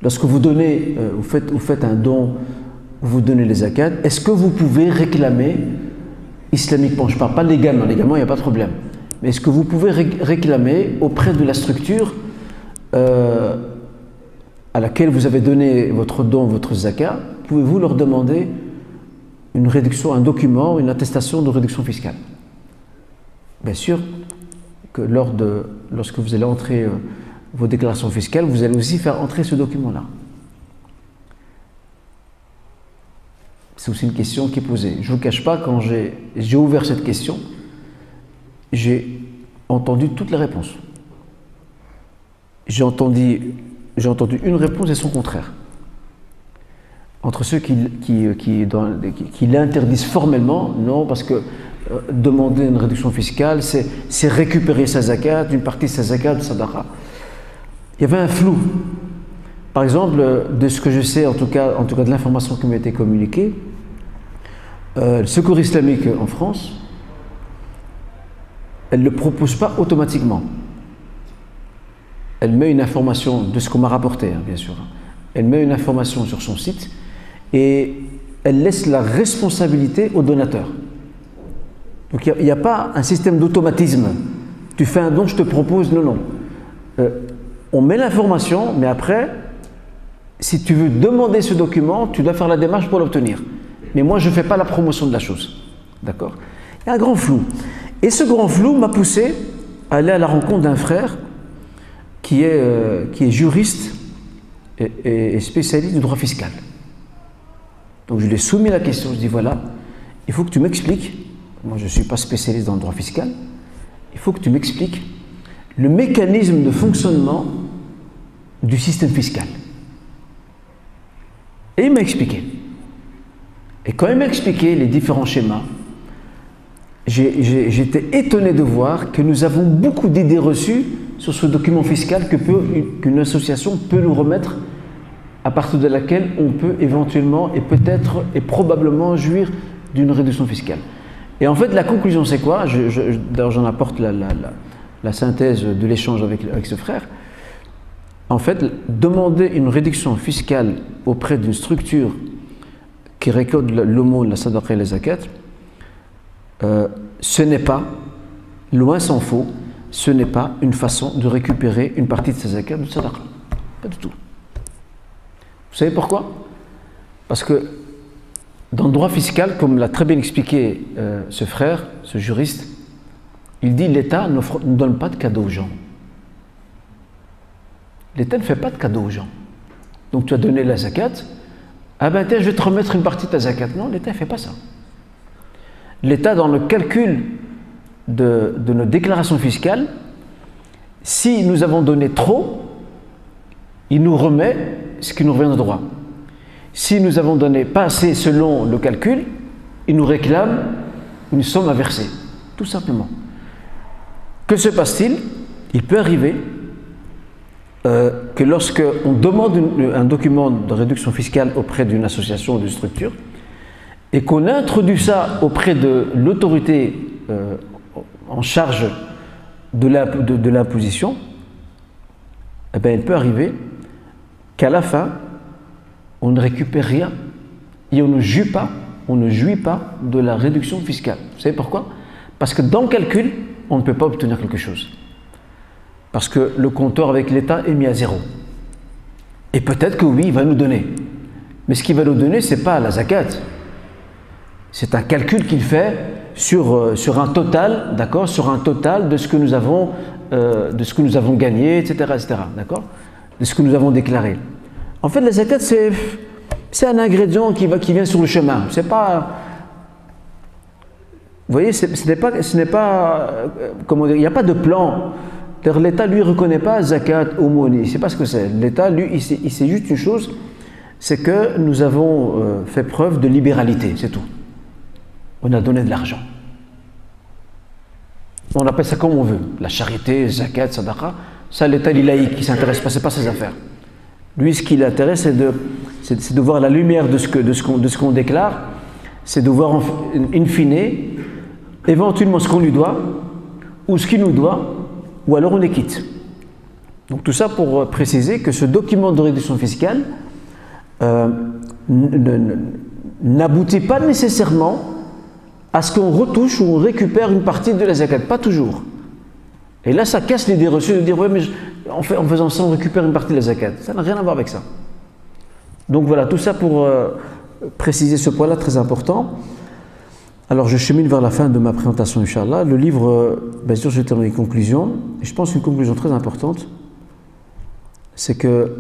lorsque vous donnez, vous faites un don, vous donnez les zakats, est-ce que vous pouvez réclamer, islamiquement, je ne parle pas légalement, légalement il n'y a pas de problème, mais est-ce que vous pouvez réclamer auprès de la structure à laquelle vous avez donné votre don, votre zakat, pouvez-vous leur demander une réduction, un document, une attestation de réduction fiscale? Bien sûr que lorsque vous allez entrer vos déclarations fiscales, vous allez aussi faire entrer ce document-là. C'est aussi une question qui est posée. Je ne vous cache pas, quand j'ai ouvert cette question, j'ai entendu toutes les réponses. J'ai entendu une réponse et son contraire. Entre ceux qui l'interdisent formellement, non, parce que demander une réduction fiscale, c'est récupérer sa zakat, une partie de sa zakat, de sadaqa. Il y avait un flou. Par exemple, de ce que je sais, en tout cas de l'information qui m'a été communiquée, le Secours islamique en France, elle ne le propose pas automatiquement. Elle met une information, de ce qu'on m'a rapporté, hein, bien sûr, elle met une information sur son site et elle laisse la responsabilité au donateur. Donc il n'y a pas un système d'automatisme. Tu fais un don, je te propose, non. On met l'information, mais après, si tu veux demander ce document, tu dois faire la démarche pour l'obtenir. Mais moi, je ne fais pas la promotion de la chose. D'accord? Il y a un grand flou. Et ce grand flou m'a poussé à aller à la rencontre d'un frère qui est juriste et spécialiste du droit fiscal. Donc je lui ai soumis la question, je dis voilà, il faut que tu m'expliques, moi je ne suis pas spécialiste dans le droit fiscal, il faut que tu m'expliques le mécanisme de fonctionnement du système fiscal. Et il m'a expliqué. Et quand il m'a expliqué les différents schémas, j'étais étonné de voir que nous avons beaucoup d'idées reçues sur ce document fiscal qu'une association peut nous remettre, à partir de laquelle on peut éventuellement et peut-être et probablement jouir d'une réduction fiscale. Et en fait, la conclusion, c'est quoi? D'ailleurs, j'en apporte la synthèse de l'échange avec ce frère. En fait, demander une réduction fiscale auprès d'une structure qui récolte l'aumône, la sadaqa et les zakat, ce n'est pas, loin s'en faut, ce n'est pas une façon de récupérer une partie de sa zakat ou de sadaqa. Pas du tout. Vous savez pourquoi? Parce que dans le droit fiscal, comme l'a très bien expliqué ce frère, ce juriste, il dit l'État ne donne pas de cadeaux aux gens. L'État ne fait pas de cadeaux aux gens. Donc tu as donné la zakat, ah ben tiens, je vais te remettre une partie de ta zakat. Non, l'État ne fait pas ça. L'État, dans le calcul de nos déclarations fiscales, si nous avons donné trop, il nous remet ce qui nous revient de droit. Si nous avons donné pas assez selon le calcul, il nous réclame une somme à verser, tout simplement. Que se passe-t-il? Il peut arriver que lorsque on demande un document de réduction fiscale auprès d'une association ou d'une structure et qu'on introduit ça auprès de l'autorité en charge de l'imposition, eh bien, il peut arriver qu'à la fin, on ne récupère rien et on ne jouit pas de la réduction fiscale. Vous savez pourquoi? Parce que dans le calcul, on ne peut pas obtenir quelque chose. Parce que le compteur avec l'État est mis à zéro. Et peut-être que oui, il va nous donner. Mais ce qu'il va nous donner, ce n'est pas la zakat. C'est un calcul qu'il fait sur un total, d'accord, sur un total de ce que nous avons, gagné, etc., d'accord, de ce que nous avons déclaré. En fait, la zakat, c'est un ingrédient qui vient sur le chemin. C'est pas, vous voyez, ce n'est pas, comment dire, il n'y a pas de plan. L'État, lui, ne reconnaît pas zakat, aumône, il ne sait pas ce que c'est. L'État, lui, il sait juste une chose, c'est que nous avons fait preuve de libéralité, c'est tout. On a donné de l'argent. On appelle ça comme on veut. La charité, zakat, sadaqa, ça, l'État, il est laïque, il ne s'intéresse pas, ce n'est pas ses affaires. Lui, ce qui l'intéresse, c'est de voir la lumière de ce qu'on déclare, c'est de voir, in fine, éventuellement ce qu'on lui doit, ou ce qu'il nous doit, ou alors on est quitte. Donc tout ça pour préciser que ce document de réduction fiscale n'aboutit pas nécessairement à ce qu'on retouche ou on récupère une partie de la zakat, pas toujours. Et là, ça casse l'idée reçue de dire, oui, mais en faisant ça, on récupère une partie de la zakat. Ça n'a rien à voir avec ça. Donc voilà, tout ça pour préciser ce point-là très important. Alors, je chemine vers la fin de ma présentation, Inch'Allah. Le livre, bien sûr, je vais terminer les conclusions. Et je pense qu'une conclusion très importante, c'est que,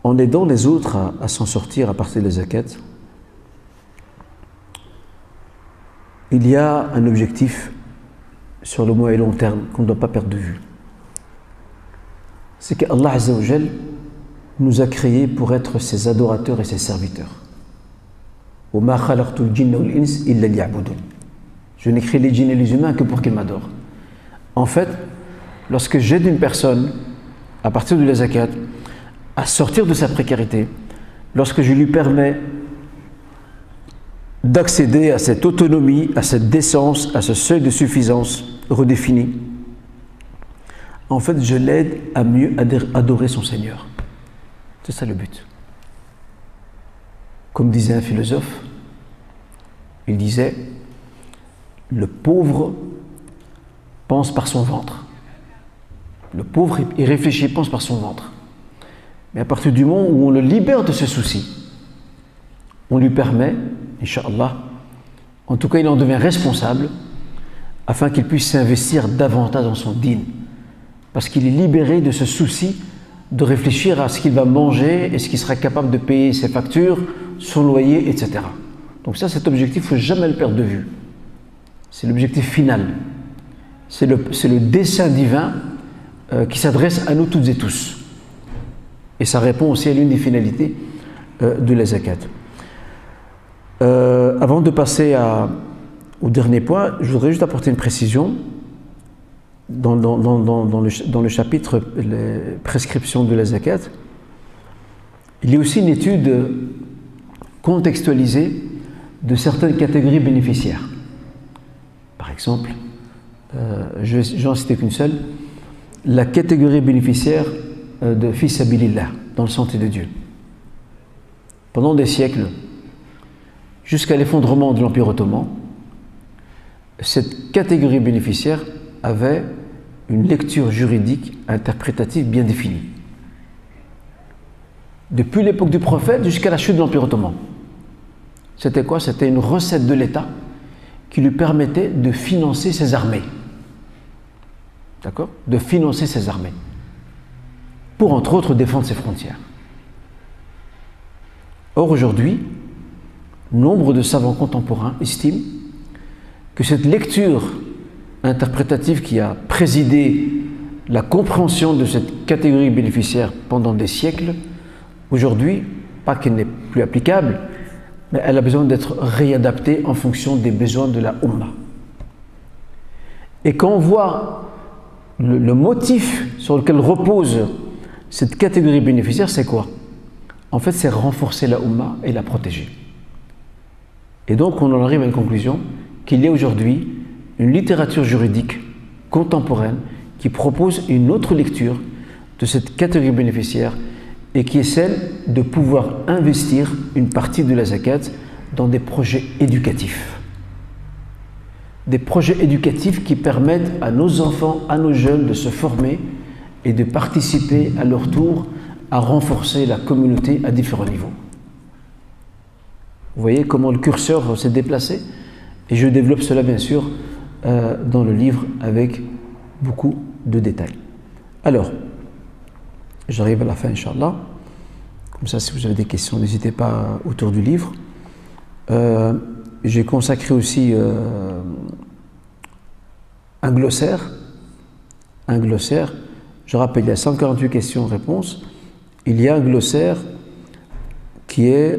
en aidant les autres à s'en sortir à partir de la zakat, il y a un objectif sur le moyen et long terme qu'on ne doit pas perdre de vue. C'est qu'Allah Azza wa Jal nous a créés pour être ses adorateurs et ses serviteurs. Je n'ai créé les djinns et les humains que pour qu'ils m'adorent. En fait, lorsque j'aide une personne à partir de la zakat à sortir de sa précarité, lorsque je lui permets d'accéder à cette autonomie, à cette décence, à ce seuil de suffisance redéfini, en fait, je l'aide à mieux adorer son Seigneur. C'est ça le but. Comme disait un philosophe, il disait, le pauvre pense par son ventre. Le pauvre, il réfléchit, il pense par son ventre. Mais à partir du moment où on le libère de ce souci, on lui permet, Inch'Allah, en tout cas il en devient responsable, afin qu'il puisse s'investir davantage dans son dîn. Parce qu'il est libéré de ce souci de réfléchir à ce qu'il va manger, est-ce qu'il sera capable de payer ses factures, son loyer, etc. Donc ça, cet objectif, il ne faut jamais le perdre de vue. C'est l'objectif final. C'est le dessein divin qui s'adresse à nous toutes et tous. Et ça répond aussi à l'une des finalités de la zakat. Avant de passer au dernier point, je voudrais juste apporter une précision. Dans le chapitre les prescriptions de la zakat, il y a aussi une étude contextualisée de certaines catégories bénéficiaires. Par exemple, je vais n'en citer qu'une seule, la catégorie bénéficiaire de Fi Sabilillah, dans le sentier de Dieu. Pendant des siècles, jusqu'à l'effondrement de l'Empire ottoman, cette catégorie bénéficiaire avait une lecture juridique interprétative bien définie. Depuis l'époque du prophète jusqu'à la chute de l'Empire ottoman. C'était quoi? C'était une recette de l'État qui lui permettait de financer ses armées. D'accord? De financer ses armées. Pour, entre autres, défendre ses frontières. Or, aujourd'hui, nombre de savants contemporains estiment que cette lecture interprétative qui a présidé la compréhension de cette catégorie bénéficiaire pendant des siècles, aujourd'hui, pas qu'elle n'est plus applicable, mais elle a besoin d'être réadaptée en fonction des besoins de la Ummah. Et quand on voit le motif sur lequel repose cette catégorie bénéficiaire, c'est quoi? En fait, c'est renforcer la Ummah et la protéger. Et donc, on en arrive à une conclusion qu'il y a aujourd'hui une littérature juridique contemporaine qui propose une autre lecture de cette catégorie bénéficiaire et qui est celle de pouvoir investir une partie de la zakat dans des projets éducatifs. Des projets éducatifs qui permettent à nos enfants, à nos jeunes de se former et de participer à leur tour à renforcer la communauté à différents niveaux. Vous voyez comment le curseur s'est déplacé? Et je développe cela bien sûr dans le livre avec beaucoup de détails. Alors, j'arrive à la fin, Inch'Allah. Comme ça, si vous avez des questions, n'hésitez pas autour du livre. J'ai consacré aussi un glossaire. Je rappelle, il y a 148 questions-réponses. Il y a un glossaire qui est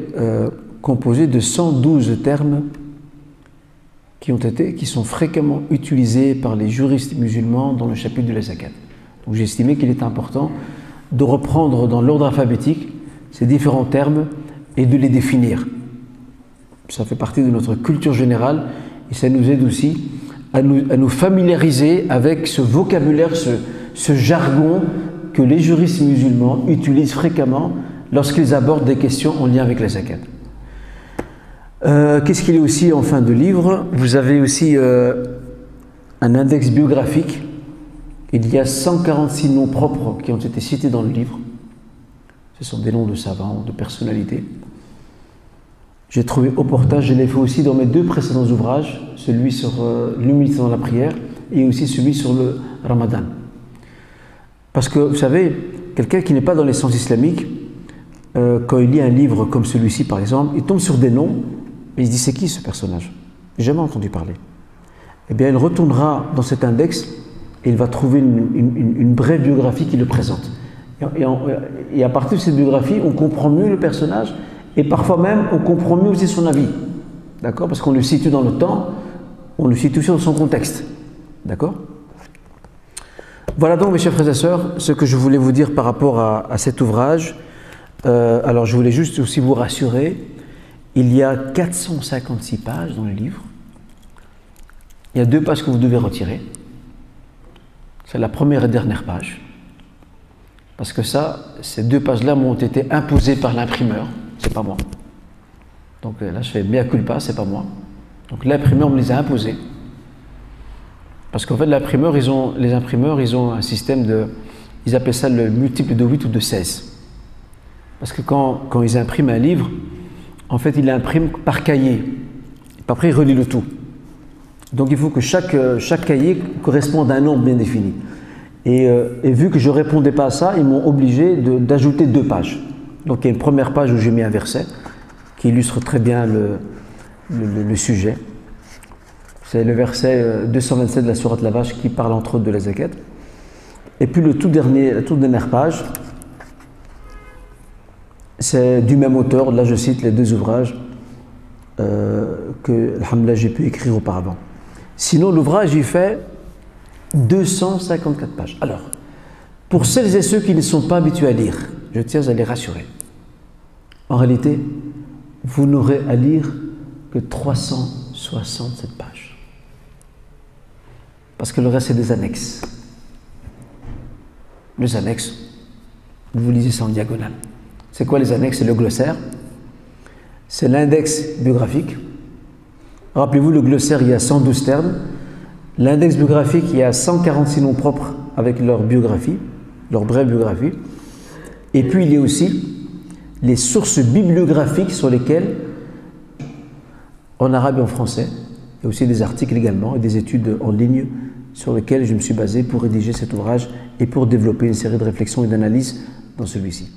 composé de 112 termes qui sont fréquemment utilisés par les juristes musulmans dans le chapitre de la zakat. Donc j'ai estimé qu'il est important de reprendre dans l'ordre alphabétique ces différents termes et de les définir. Ça fait partie de notre culture générale et ça nous aide aussi à nous familiariser avec ce vocabulaire, ce jargon que les juristes musulmans utilisent fréquemment lorsqu'ils abordent des questions en lien avec la zakat. Qu'est-ce qu'il y a aussi en fin de livre? Vous avez aussi un index biographique. Il y a 146 noms propres qui ont été cités dans le livre. Ce sont des noms de savants, de personnalités. J'ai trouvé opportun, je l'ai fait aussi dans mes deux précédents ouvrages, celui sur l'humilité dans la prière et aussi celui sur le Ramadan. Parce que, vous savez, quelqu'un qui n'est pas dans les sciences islamiques, quand il lit un livre comme celui-ci, par exemple, il tombe sur des noms et il se dit, c'est qui ce personnage? J'ai jamais entendu parler. Eh bien, il retournera dans cet index et il va trouver une brève biographie qui le présente. Et à partir de cette biographie, on comprend mieux le personnage et parfois même, on comprend mieux aussi son avis. D'accord? Parce qu'on le situe dans le temps, on le situe aussi dans son contexte. D'accord? Voilà donc, mes chers frères et sœurs, ce que je voulais vous dire par rapport à cet ouvrage. Alors, je voulais juste aussi vous rassurer, il y a 456 pages dans le livre. Il y a 2 pages que vous devez retirer. C'est la première et dernière page. Parce que ça, ces 2 pages-là m'ont été imposées par l'imprimeur. C'est pas moi. Donc là, je fais mea culpa, c'est pas moi. Donc l'imprimeur me les a imposées. Parce qu'en fait, les imprimeurs, ils ont un système de... Ils appellent ça le multiple de 8 ou de 16. Parce que quand ils impriment un livre, en fait, ils l'impriment par cahier. Après, ils relient le tout. Donc il faut que chaque cahier corresponde à un nombre bien défini. Et vu que je ne répondais pas à ça, ils m'ont obligé d'ajouter 2 pages. Donc il y a une première page où j'ai mis un verset qui illustre très bien le sujet. C'est le verset 227 de la sourate La Vache qui parle entre autres de la zakat. Et puis la toute dernière page, c'est du même auteur. Là je cite les 2 ouvrages que, alhamdoulilah, j'ai pu écrire auparavant. Sinon l'ouvrage il fait 254 pages. Alors, pour celles et ceux qui ne sont pas habitués à lire, je tiens à les rassurer. En réalité, vous n'aurez à lire que 367 pages. Parce que le reste, c'est des annexes. Les annexes, vous lisez ça en diagonale. C'est quoi les annexes? C'est le glossaire. C'est l'index biographique. Rappelez-vous, le glossaire, il y a 112 termes. L'index biographique, il y a 146 noms propres avec leur biographie, leur brève biographie. Et puis, il y a aussi les sources bibliographiques sur lesquelles, en arabe et en français, il y a aussi des articles également et des études en ligne sur lesquelles je me suis basé pour rédiger cet ouvrage et pour développer une série de réflexions et d'analyses dans celui-ci.